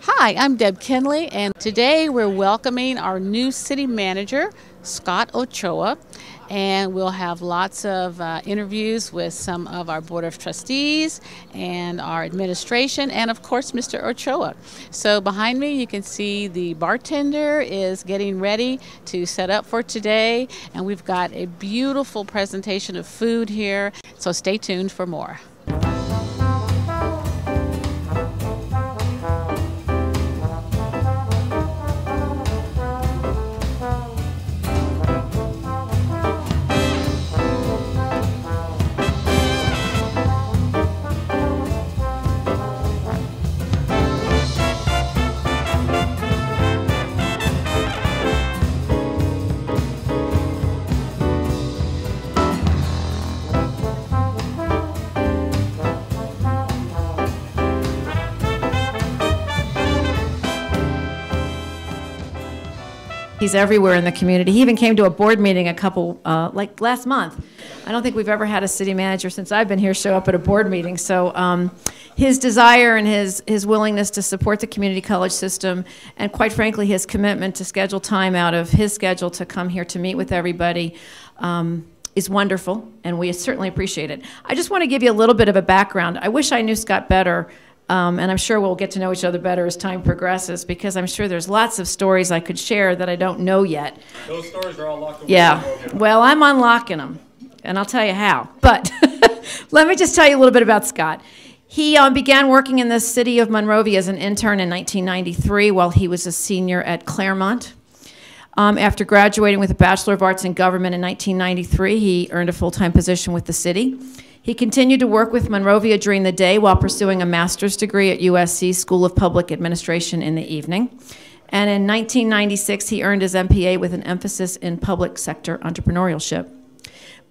Hi, I'm Deb Kinley, and today we're welcoming our new city manager, Scott Ochoa, and we'll have lots of interviews with some of our Board of Trustees and our administration, and of course, Mr. Ochoa. So behind me, you can see the bartender is getting ready to set up for today, and we've got a beautiful presentation of food here, so stay tuned for more. He's everywhere in the community. He even came to a board meeting like last month. I don't think we've ever had a city manager since I've been here show up at a board meeting. So his desire and his willingness to support the community college system, and quite frankly, his commitment to schedule time out of his schedule to come here to meet with everybody is wonderful, and we certainly appreciate it. I just want to give you a little bit of a background. I wish I knew Scott better. And I'm sure we'll get to know each other better as time progresses, because I'm sure there's lots of stories I could share that I don't know yet. Those stories are all locked away. Yeah, well, I'm unlocking them, and I'll tell you how. But let me just tell you a little bit about Scott. He began working in the city of Monrovia as an intern in 1993 while he was a senior at Claremont. After graduating with a Bachelor of Arts in Government in 1993, he earned a full-time position with the city. He continued to work with Monrovia during the day while pursuing a master's degree at USC School of Public Administration in the evening. And in 1996, he earned his MPA with an emphasis in public sector entrepreneurship.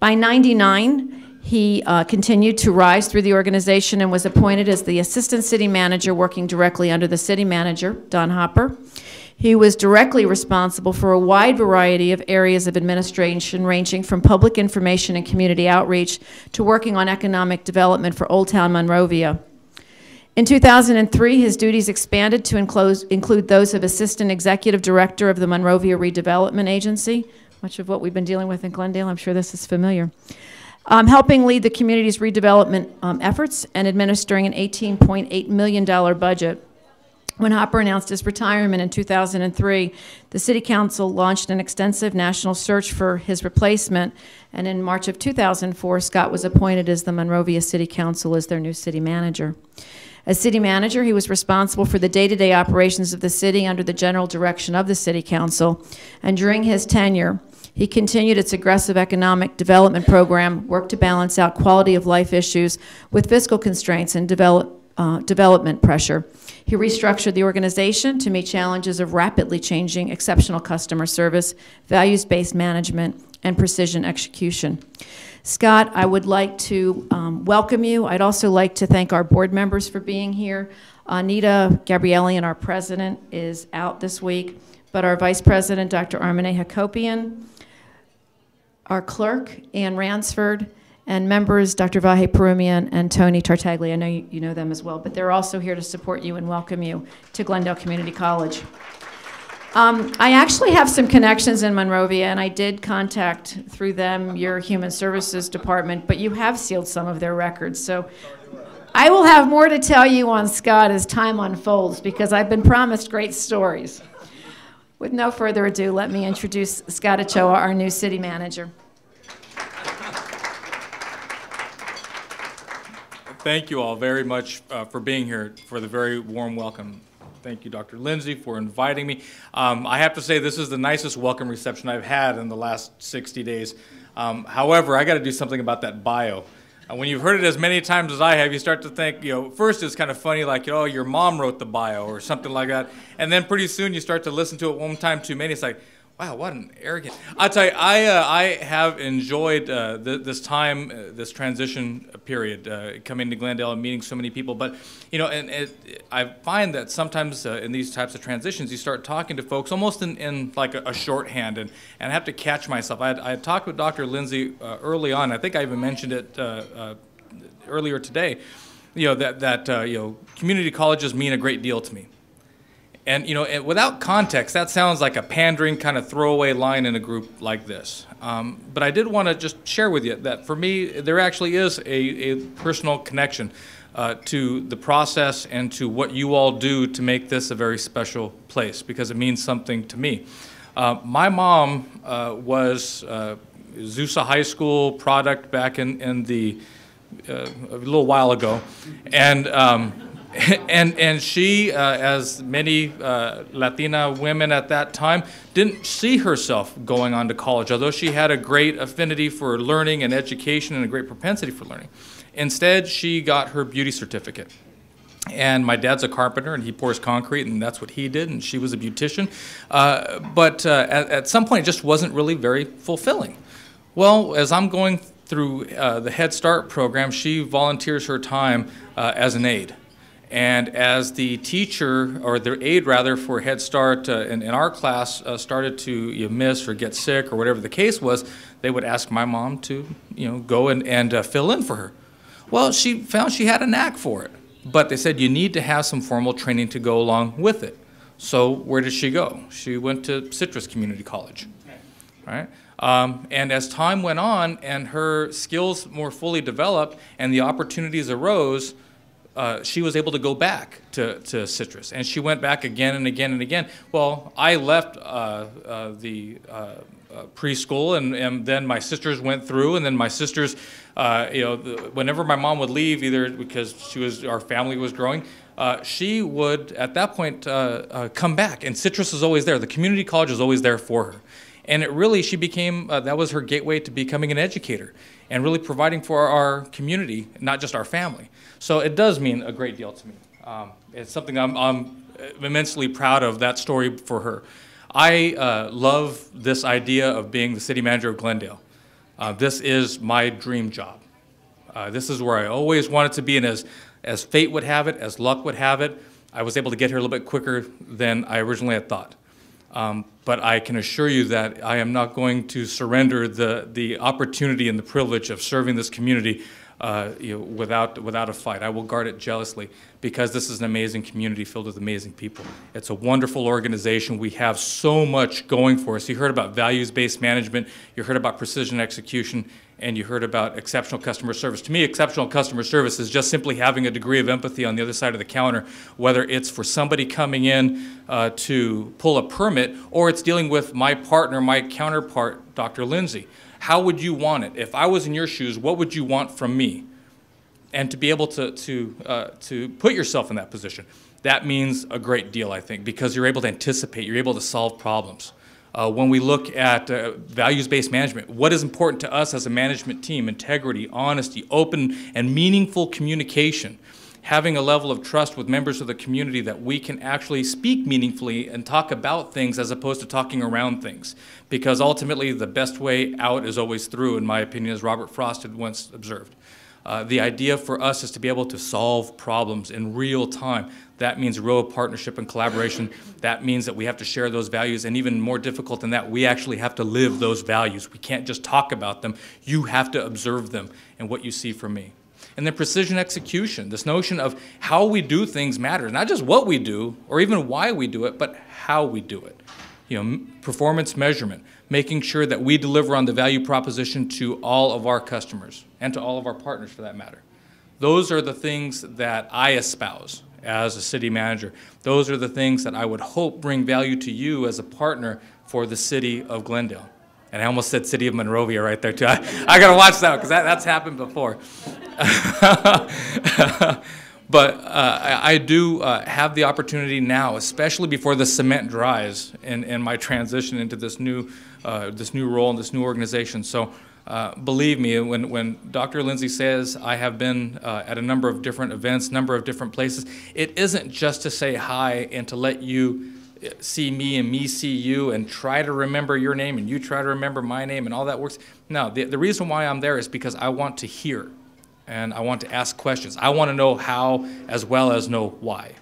By '99, he continued to rise through the organization and was appointed as the assistant city manager, working directly under the city manager, Don Hopper. He was directly responsible for a wide variety of areas of administration, ranging from public information and community outreach to working on economic development for Old Town Monrovia. In 2003, his duties expanded to include those of Assistant Executive Director of the Monrovia Redevelopment Agency, much of what we've been dealing with in Glendale. I'm sure this is familiar. Helping lead the community's redevelopment efforts and administering an $18.8 million budget. When Hopper announced his retirement in 2003, the City Council launched an extensive national search for his replacement, and in March of 2004, Scott was appointed as the Monrovia City Council as their new city manager. As city manager, he was responsible for the day-to-day operations of the city under the general direction of the City Council, and during his tenure, he continued its aggressive economic development program, worked to balance out quality of life issues with fiscal constraints and development pressure. He restructured the organization to meet challenges of rapidly changing exceptional customer service, values-based management, and precision execution. Scott, I would like to welcome you. I'd also like to thank our board members for being here. Anita Gabriellian, our president, is out this week, but our vice president, Dr. Armine Hakopian, our clerk, Ann Ransford, and members, Dr. Vahe Perumian and Tony Tartaglia. I know you know them as well, but they're also here to support you and welcome you to Glendale Community College. I actually have some connections in Monrovia, and I did contact through them your Human Services Department, but you have sealed some of their records. So I will have more to tell you on Scott as time unfolds, because I've been promised great stories. With no further ado, let me introduce Scott Ochoa, our new city manager. Thank you all very much for being here, for the very warm welcome. Thank you, Dr. Lindsay, for inviting me. I have to say this is the nicest welcome reception I've had in the last 60 days. However, I got to do something about that bio. When you've heard it as many times as I have, you start to think, first it's kind of funny, like, your mom wrote the bio or something like that. And then pretty soon you start to listen to it one time too many. It's like, Wow, what an arrogant! I'll tell you, I have enjoyed this time, this transition period, coming to Glendale and meeting so many people. But you know, I find that sometimes in these types of transitions, you start talking to folks almost in like a shorthand, and I have to catch myself. I had talked with Dr. Lindsay early on. I think I even mentioned it earlier today. You know that you know, community colleges mean a great deal to me. And you know, without context, that sounds like a pandering kind of throwaway line in a group like this. But I did want to just share with you that for me, there actually is a personal connection to the process and to what you all do to make this a very special place, because it means something to me. My mom was Zusa High School product back in the a little while ago, and and she, as many Latina women at that time, didn't see herself going on to college, although she had a great affinity for learning and education and a great propensity for learning. Instead, she got her beauty certificate. And my dad's a carpenter, and he pours concrete, and that's what he did, and she was a beautician. But at some point, it just wasn't really very fulfilling. Well, as I'm going through the Head Start program, she volunteers her time as an aide. And as the teacher, or the aide rather, for Head Start in our class started to miss or get sick or whatever the case was, they would ask my mom to go and fill in for her. Well, she found she had a knack for it. But they said you need to have some formal training to go along with it. So where did she go? She went to Citrus Community College. Right? And as time went on and her skills more fully developed and the opportunities arose, she was able to go back to Citrus, and she went back again and again and again. Well, I left the preschool, and then my sisters went through, and then my sisters, whenever my mom would leave, either because our family was growing, she would at that point come back, and Citrus was always there. The community college was always there for her. And she became, that was her gateway to becoming an educator and really providing for our community, not just our family. So it does mean a great deal to me. It's something I'm immensely proud of, that story for her. I love this idea of being the city manager of Glendale. This is my dream job. This is where I always wanted to be, and as fate would have it, as luck would have it, I was able to get here a little bit quicker than I originally had thought. But I can assure you that I am not going to surrender the opportunity and the privilege of serving this community without a fight. I will guard it jealously, because this is an amazing community filled with amazing people. It's a wonderful organization. We have so much going for us. You heard about values-based management, you heard about precision execution, and you heard about exceptional customer service. To me, exceptional customer service is just simply having a degree of empathy on the other side of the counter, whether it's for somebody coming in to pull a permit, or it's dealing with my partner, my counterpart, Dr. Lindsay. How would you want it? If I was in your shoes, what would you want from me? And to be able to put yourself in that position, that means a great deal, I think, because you're able to anticipate, you're able to solve problems. When we look at values-based management, what is important to us as a management team? Integrity, honesty, open and meaningful communication, having a level of trust with members of the community that we can actually speak meaningfully and talk about things as opposed to talking around things. Because ultimately, the best way out is always through, in my opinion, as Robert Frost had once observed. The idea for us is to be able to solve problems in real time. That means real partnership and collaboration. That means that we have to share those values, and even more difficult than that, we actually have to live those values. We can't just talk about them. You have to observe them and what you see from me. And then precision execution, this notion of how we do things matters. Not just what we do or even why we do it, but how we do it. Performance measurement, making sure that we deliver on the value proposition to all of our customers and to all of our partners for that matter. Those are the things that I espouse as a city manager. Those are the things that I would hope bring value to you as a partner for the city of Glendale. And I almost said City of Monrovia right there too. I got to watch that because that's happened before. But I do have the opportunity now, especially before the cement dries in my transition into this new role and this new organization. So believe me, when Dr. Lindsay says I have been at a number of different events, number of different places, it isn't just to say hi and to let you see me and me see you and try to remember your name and you try to remember my name and all that works. No, the reason why I'm there is because I want to hear and I want to ask questions. I want to know how as well as know why.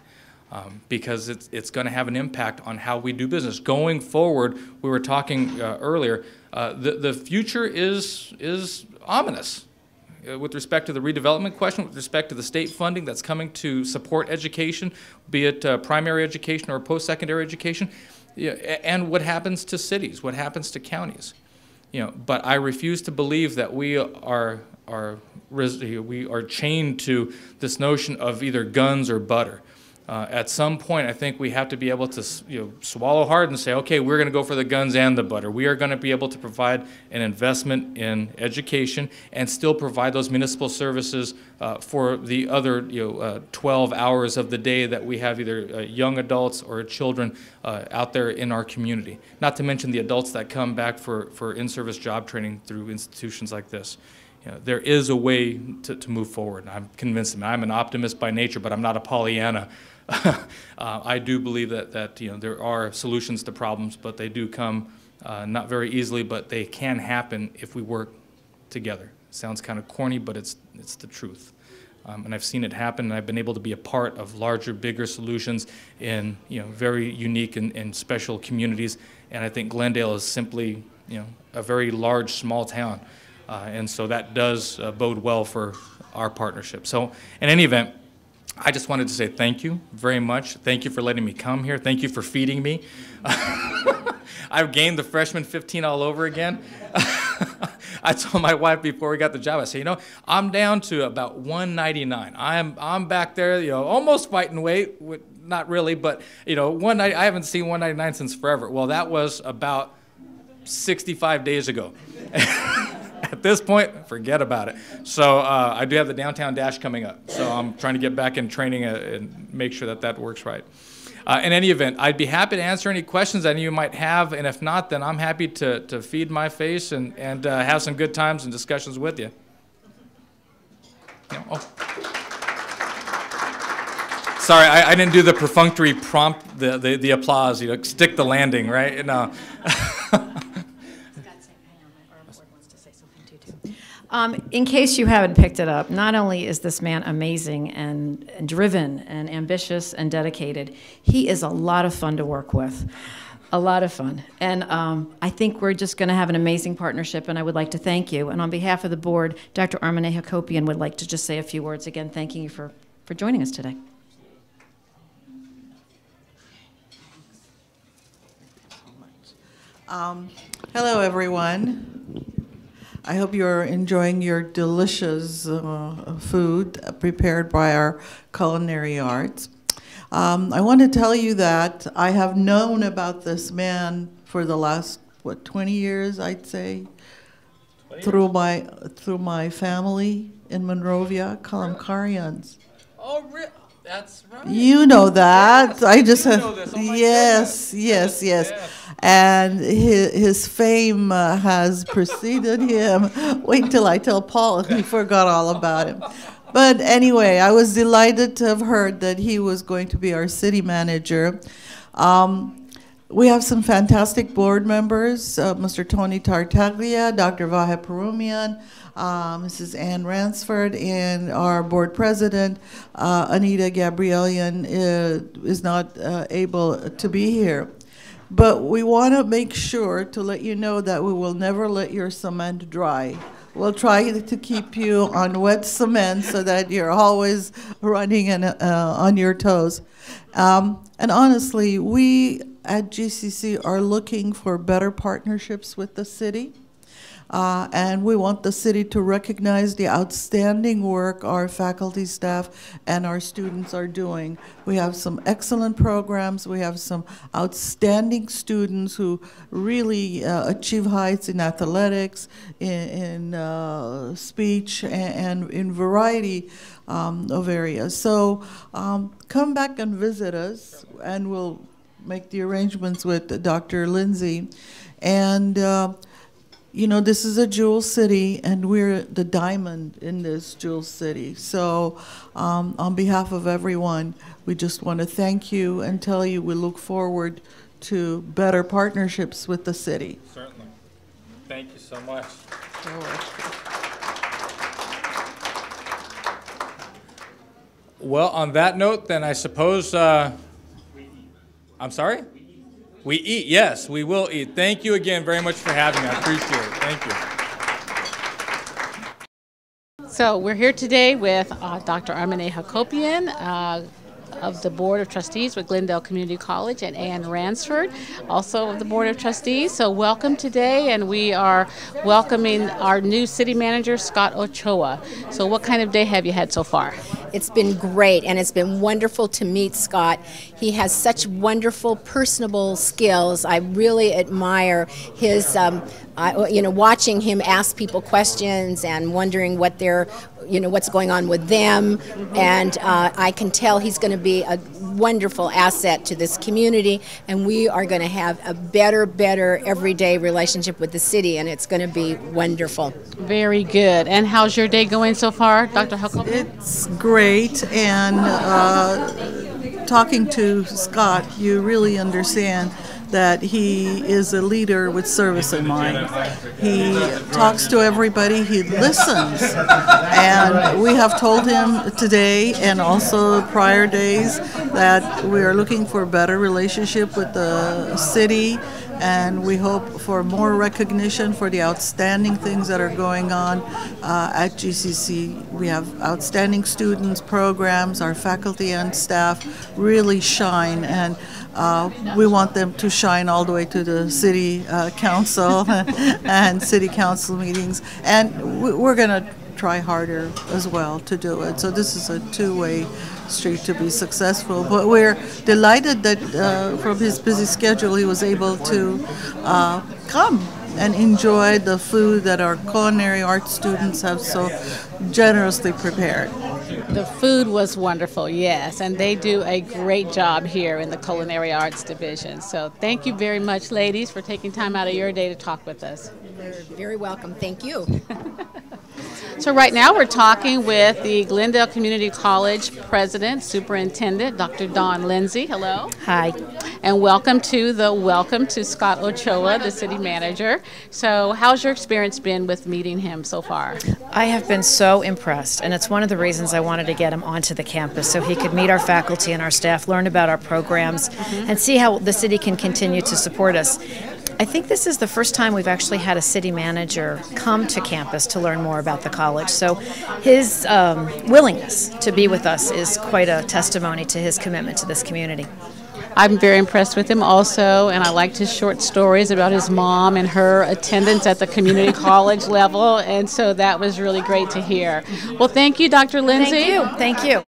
Because it's going to have an impact on how we do business. Going forward, we were talking earlier, the future is ominous with respect to the redevelopment question, with respect to the state funding that's coming to support education, be it primary education or post-secondary education, and what happens to cities, what happens to counties. But I refuse to believe that we are chained to this notion of either guns or butter. At some point, I think we have to be able to swallow hard and say, okay, we're going to go for the guns and the butter. We are going to be able to provide an investment in education and still provide those municipal services for the other 12 hours of the day that we have either young adults or children out there in our community. Not to mention the adults that come back for in-service job training through institutions like this. There is a way to move forward. I'm convinced. I'm an optimist by nature, but I'm not a Pollyanna. I do believe that there are solutions to problems, but they do come not very easily, but they can happen if we work together. It sounds kind of corny, but it's the truth. And I've seen it happen, and I've been able to be a part of larger, bigger solutions in very unique and special communities. And I think Glendale is simply a very large, small town. And so that does bode well for our partnership. So in any event, I just wanted to say thank you very much. Thank you for letting me come here. Thank you for feeding me. I've gained the freshman 15 all over again. I told my wife before we got the job, I said, I'm down to about 199. I'm back there, almost fighting weight. Not really, but I haven't seen 199 since forever. Well, that was about 65 days ago. At this point, forget about it. So I do have the Downtown Dash coming up. So I'm trying to get back in training and make sure that works right. In any event, I'd be happy to answer any questions that you might have. And if not, then I'm happy to feed my face and have some good times and discussions with you. Sorry, I didn't do the perfunctory prompt, the applause. Stick the landing, right? No. In case you haven't picked it up, not only is this man amazing and driven and ambitious and dedicated, he is a lot of fun to work with, a lot of fun. And I think we're just going to have an amazing partnership, and I would like to thank you. And on behalf of the board, Dr. Armane Hakopian would like to just say a few words again, thanking you for joining us today. Hello, everyone. I hope you're enjoying your delicious food prepared by our Culinary Arts. I want to tell you that I have known about this man for the last, 20 years, I'd say, through my family in Monrovia, Kalamkarians. Oh, really? That's right. You know that. Yes, I just have, know this. Oh, yes. And his fame has preceded him. Wait until I tell Paul, he forgot all about him. But anyway, I was delighted to have heard that he was going to be our city manager. We have some fantastic board members, Mr. Tony Tartaglia, Dr. Vahe Perumian, Mrs. Ann Ransford, and our board president, Anita Gabrielian, is not able to be here. But we want to make sure to let you know that we will never let your cement dry. We'll try to keep you on wet cement so that you're always running and on your toes. And honestly, we at GCC are looking for better partnerships with the city. And we want the city to recognize the outstanding work our faculty, staff, and our students are doing. We have some excellent programs. We have some outstanding students who really achieve heights in athletics, in speech, and in variety of areas. So come back and visit us, and we'll make the arrangements with Dr. Lindsay. And you know, this is a jewel city, and we're the diamond in this jewel city. So on behalf of everyone, we just want to thank you and tell you we look forward to better partnerships with the city. Certainly. Thank you so much. Well, on that note, then I suppose, I'm sorry? We eat, yes, we will eat. Thank you again very much for having me. I appreciate it. Thank you. So we're here today with Dr. Armine Hakopian of the Board of Trustees with Glendale Community College, and Ann Ransford, also of the Board of Trustees. So welcome today, and we are welcoming our new city manager, Scott Ochoa. So what kind of day have you had so far? It's been great, and it's been wonderful to meet Scott. He has such wonderful, personable skills. I really admire his, watching him ask people questions and wondering what they're, what's going on with them. And I can tell he's going to be a wonderful asset to this community, and we are going to have a better everyday relationship with the city, and it's going to be wonderful. Very good. And how's your day going so far, Dr. Hakopian? It's great, and talking to Scott, you really understand that he is a leader with service in mind. He talks to everybody, he listens, and we have told him today and also prior days that we are looking for a better relationship with the city, and we hope for more recognition for the outstanding things that are going on at GCC. We have outstanding students, programs, our faculty and staff really shine, and we want them to shine all the way to the city council and city council meetings, and we're going to try harder as well to do it. So this is a two-way street to be successful. But we're delighted that from his busy schedule he was able to come and enjoy the food that our culinary arts students have so generously prepared. The food was wonderful, yes, and they do a great job here in the Culinary Arts Division. So thank you very much, ladies, for taking time out of your day to talk with us. You're very welcome. Thank you. So right now we're talking with the Glendale Community College President, Superintendent, Dr. Dawn Lindsay. Hello. Hi. And welcome to Scott Ochoa, the city manager. So how's your experience been with meeting him so far? I have been so impressed, and it's one of the reasons I wanted to get him onto the campus so he could meet our faculty and our staff, learn about our programs, and see how the city can continue to support us. I think this is the first time we've actually had a city manager come to campus to learn more about the college. So his willingness to be with us is quite a testimony to his commitment to this community. I'm very impressed with him also, and I liked his short stories about his mom and her attendance at the community college level, and so that was really great to hear. Well, thank you, Dr. Lindsay. Thank you.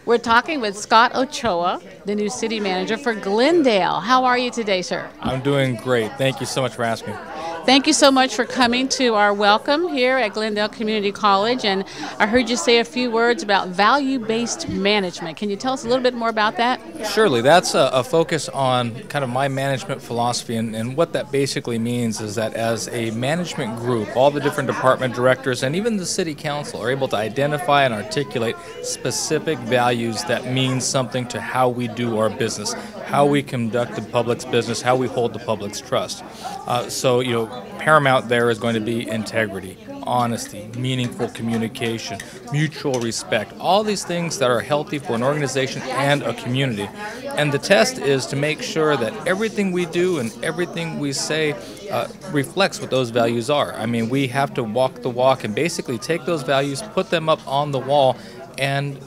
We're talking with Scott Ochoa, the new city manager for Glendale. How are you today, sir? I'm doing great. Thank you so much for asking. Thank you so much for coming to our welcome here at Glendale Community College. And I heard you say a few words about value-based management. Can you tell us a little bit more about that? Surely. That's a focus on kind of my management philosophy. And what that basically means is that as a management group, all the different department directors and even the city council are able to identify and articulate specific values that mean something to how we do our business, how we conduct the public's business, how we hold the public's trust. Paramount there is going to be integrity, honesty, meaningful communication, mutual respect, all these things that are healthy for an organization and a community. And the test is to make sure that everything we do and everything we say reflects what those values are. I mean, we have to walk the walk and basically take those values, put them up on the wall, and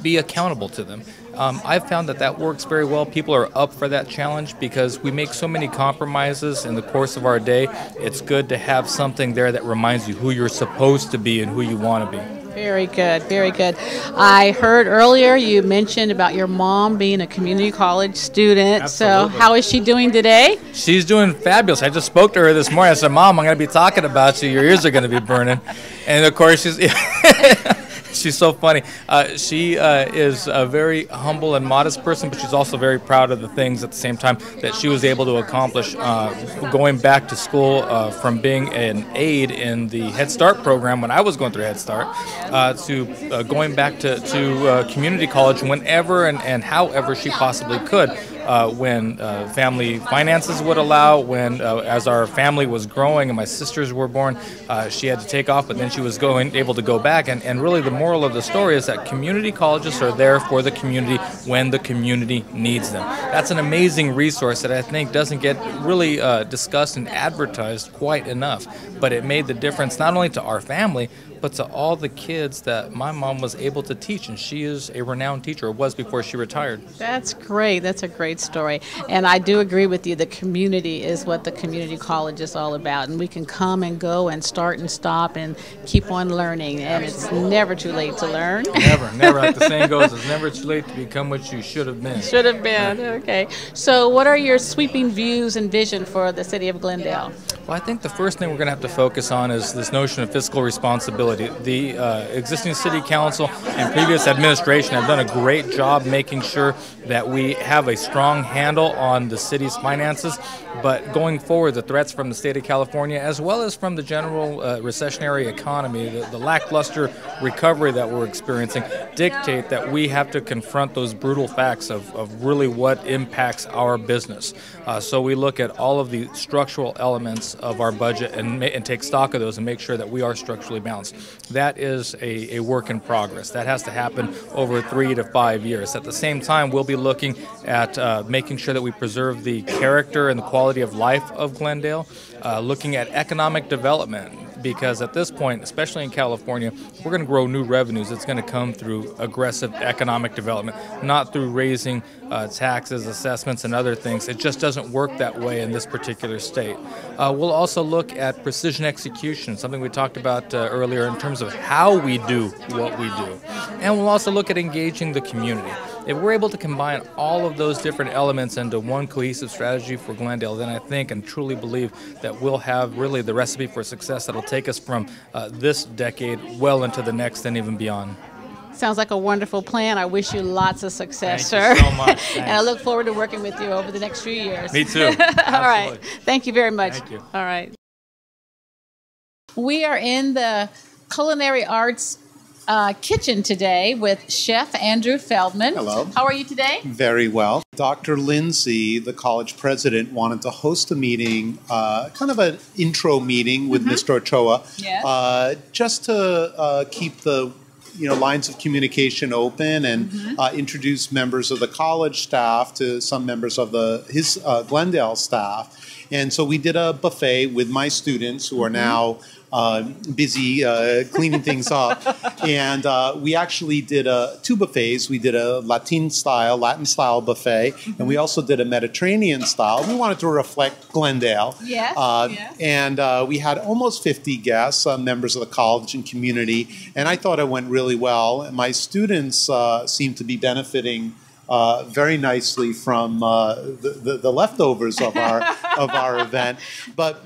be accountable to them. I've found that works very well. People are up for that challenge because we make so many compromises in the course of our day. It's good to have something there that reminds you who you're supposed to be and who you want to be. Very good, very good. I heard earlier you mentioned about your mom being a community college student. Absolutely. So how is she doing today? She's doing fabulous. I just spoke to her this morning. I said, Mom, I'm going to be talking about you. Your ears are going to be burning. And of course, She's so funny. She is a very humble and modest person, but she's also very proud of the things at the same time that she was able to accomplish going back to school from being an aide in the Head Start program when I was going through Head Start to going back to community college whenever and however she possibly could. When family finances would allow, when as our family was growing and my sisters were born, she had to take off, but then she was able to go back. And really the moral of the story is that community colleges are there for the community when the community needs them. That's an amazing resource that I think doesn't get really discussed and advertised quite enough, but it made the difference not only to our family, but to all the kids that my mom was able to teach, and she is a renowned teacher, or was before she retired. That's great. That's a great story. And I do agree with you. The community is what the community college is all about, and we can come and go and start and stop and keep on learning, and it's never too late to learn. Never. Like the saying goes, it's never too late to become what you should have been. Should have been. Okay. So what are your sweeping views and vision for the City of Glendale? Well, I think the first thing we're going to have to focus on is this notion of fiscal responsibility. The existing city council and previous administration have done a great job making sure that we have a strong handle on the city's finances, but going forward, the threats from the state of California, as well as from the general recessionary economy, the lackluster recovery that we're experiencing, dictate that we have to confront those brutal facts of really what impacts our business. So we look at all of the structural elements of our budget and take stock of those and make sure that we are structurally balanced. That is a work in progress. That has to happen over 3 to 5 years. At the same time, we'll be looking at making sure that we preserve the character and the quality of life of Glendale, looking at economic development, because at this point, especially in California, if we're going to grow new revenues, it's going to come through aggressive economic development, not through raising taxes, assessments, and other things. It just doesn't work that way in this particular state. We'll also look at precision execution, something we talked about earlier in terms of how we do what we do. And we'll also look at engaging the community. If we're able to combine all of those different elements into one cohesive strategy for Glendale, then I think and truly believe that we'll have really the recipe for success that'll take us from this decade well into the next and even beyond. Sounds like a wonderful plan. I wish you lots of success, Thank sir. you so much. And I look forward to working with you over the next few years. Me too. All right. Absolutely. Thank you very much. Thank you. All right. We are in the Culinary Arts kitchen today with Chef Andrew Feldman. Hello. How are you today? Very well. Dr. Lindsay, the college president, wanted to host a meeting, kind of an intro meeting with Mr. Ochoa, Yes. just to keep the lines of communication open and introduce members of the college staff to some members of his Glendale staff. And so we did a buffet with my students who are now busy cleaning things up. And we actually did two buffets. We did a Latin style buffet, and we also did a Mediterranean style. We wanted to reflect Glendale. Yes, yes. And we had almost 50 guests, members of the college and community, and I thought it went really well. And my students seemed to be benefiting very nicely from the leftovers of our event. But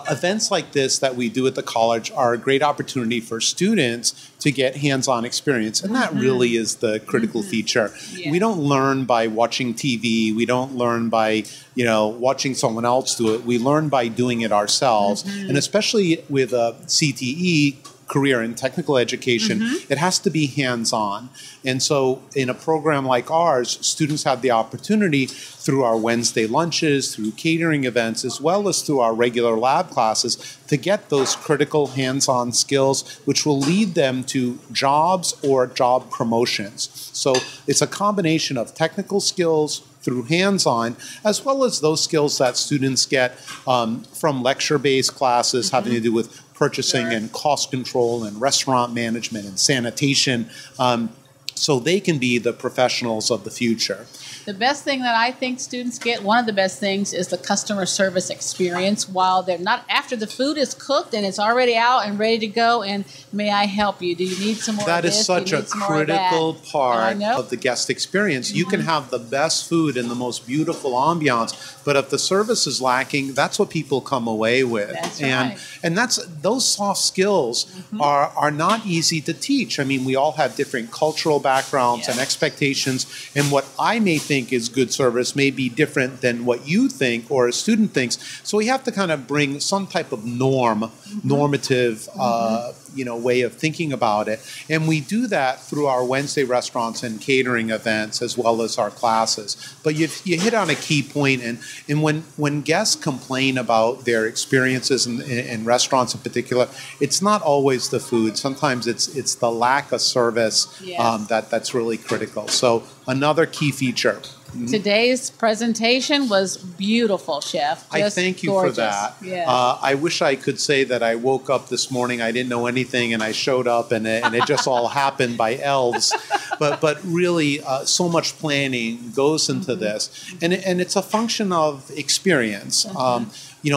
events like this that we do at the college are a great opportunity for students to get hands-on experience, and that really is the critical feature. Yeah. We don't learn by watching TV. We don't learn by watching someone else do it. We learn by doing it ourselves, and especially with a CTE, career in technical education, it has to be hands-on. And so in a program like ours, students have the opportunity through our Wednesday lunches, through catering events, as well as through our regular lab classes, to get those critical hands-on skills, which will lead them to jobs or job promotions. So it's a combination of technical skills through hands-on, as well as those skills that students get from lecture-based classes having to do with purchasing and cost control and restaurant management and sanitation. so they can be the professionals of the future. The best thing that I think students get, one of the best things, is the customer service experience while they're not, after the food is cooked and it's already out and ready to go, and may I help you? Do you need some more of That this? is such a critical part of the guest experience. You can have the best food and the most beautiful ambiance, but if the service is lacking, that's what people come away with. That's and right. and that's those soft skills are not easy to teach. I mean, we all have different cultural backgrounds and expectations, and what I may think is good service may be different than what you think or a student thinks. So we have to kind of bring some type of normative way of thinking about it. And we do that through our Wednesday restaurants and catering events as well as our classes. But you hit on a key point, and when guests complain about their experiences in restaurants in particular, it's not always the food. Sometimes it's the lack of service that's really critical. So another key feature. Today's presentation was beautiful, Chef. I thank you for that. Yeah. I wish I could say that I woke up this morning, I didn't know anything, and I showed up, and it just all happened by elves. But really, so much planning goes into this, and it's a function of experience.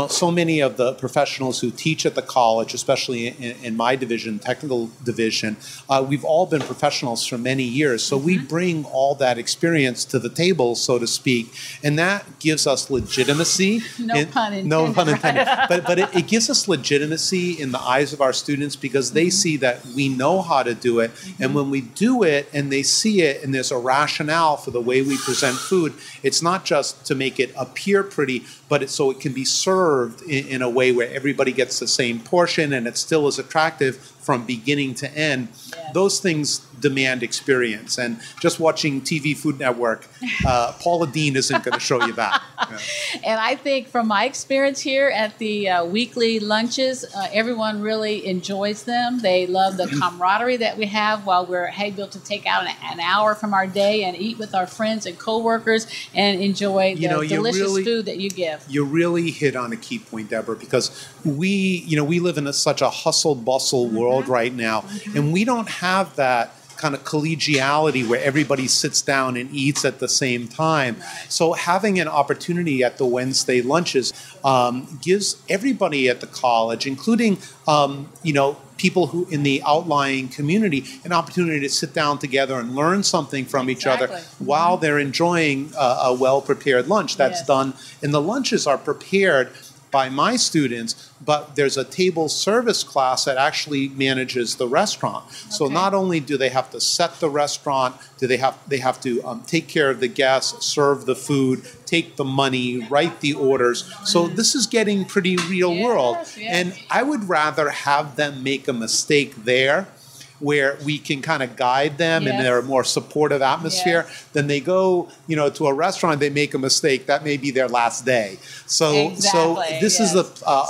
So many of the professionals who teach at the college, especially in my division, technical division, we've all been professionals for many years. So we bring all that experience to the table, so to speak, and that gives us legitimacy. No pun intended. No pun intended. But it gives us legitimacy in the eyes of our students because they see that we know how to do it, and when we do it and they see it and there's a rationale for the way we present food, it's not just to make it appear pretty, but so it can be served in a way where everybody gets the same portion and it still is attractive from beginning to end. Yes. Those things demand experience. And just watching TV Food Network, Paula Deen isn't going to show you that. Yeah. And I think from my experience here at the weekly lunches, everyone really enjoys them. They love the camaraderie that we have while we're able to take out an hour from our day and eat with our friends and coworkers and enjoy the delicious food that you give. You really hit on a key point, Deborah, because we live in such a hustle-bustle world right now, and we don't have that kind of collegiality where everybody sits down and eats at the same time. So having an opportunity at the Wednesday lunches gives everybody at the college, including people who in the outlying community, an opportunity to sit down together and learn something from each other while they're enjoying a well-prepared lunch that's done. And the lunches are prepared by my students, but there's a table service class that actually manages the restaurant. So not only do they have to set the restaurant, they have to take care of the guests, serve the food, take the money, write the orders. So this is getting pretty real world. And I would rather have them make a mistake there where we can kind of guide them in their more supportive atmosphere, then they go, to a restaurant, they make a mistake, that may be their last day. So this is a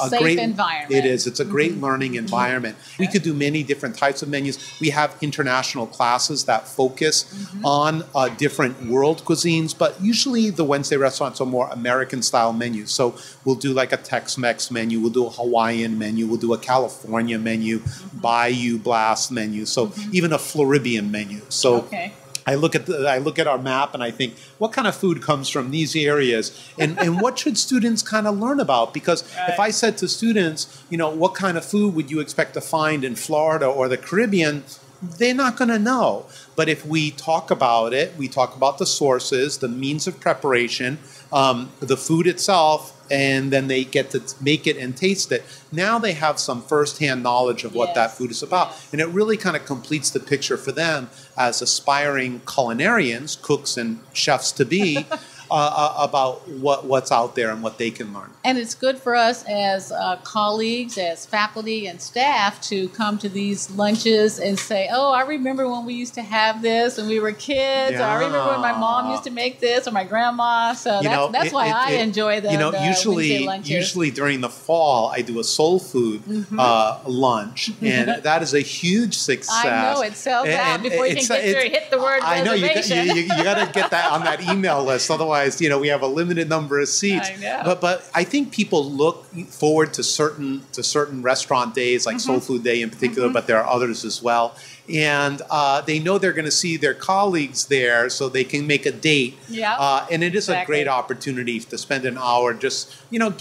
safe great environment. It is. It's a great learning environment. We could do many different types of menus. We have international classes that focus on different world cuisines, but usually the Wednesday restaurants are more American style menus. So we'll do like a Tex-Mex menu, we'll do a Hawaiian menu, we'll do a California menu, Bayou Blast menu. So even a Floridian menu. So I look at our map and I think, what kind of food comes from these areas, and what should students kind of learn about? Because if I said to students, what kind of food would you expect to find in Florida or the Caribbean, they're not going to know. But if we talk about it, we talk about the sources, the means of preparation, the food itself, and then they get to make it and taste it. Now they have some firsthand knowledge of what that food is about. And it really kind of completes the picture for them as aspiring culinarians, cooks and chefs to be, about what's out there and what they can learn. And it's good for us as colleagues, as faculty and staff to come to these lunches and say, oh, I remember when we used to have this when we were kids. Or I remember when my mom used to make this, or my grandma. So that's why I enjoy the Wednesday lunches. Usually during the fall, I do a soul food lunch, and that is a huge success. I know, it sells out before you can get there, hit the word reservation. I know, you got to get that on that email list, otherwise otherwise, you know, we have a limited number of seats. I know. But I think people look forward to certain restaurant days, like Soul Food Day in particular, but there are others as well. And they know they're going to see their colleagues there, so they can make a date. Yeah. And it is a great opportunity to spend an hour just, you know,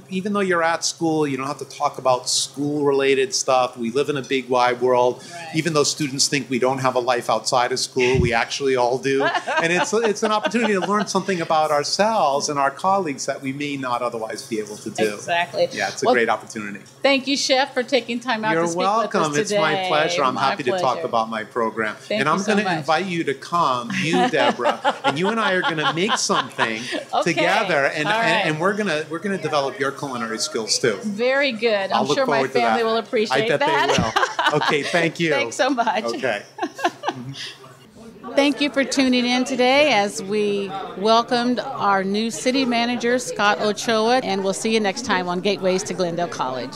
even though you're at school, you don't have to talk about school-related stuff. We live in a big, wide world. Right. Even though students think we don't have a life outside of school, we actually all do. And it's an opportunity to learn something about ourselves and our colleagues that we may not otherwise be able to do. Exactly. Yeah, it's a great opportunity. Thank you, Chef, for taking time out You're to speak welcome. with us today. It's my pleasure. I'm happy to talk pleasure. about my program. Thank and you I'm so going to much. invite you to come, you, Deborah, and you and I are going to make something together, and, All right. and we're going to develop your culinary skills too. Very good. I'll I'm look sure my forward to family that. will appreciate I bet that. they will. Okay, thank you. Thanks so much. Okay. Thank you for tuning in today as we welcomed our new city manager, Scott Ochoa, and we'll see you next time on Gateways to Glendale College.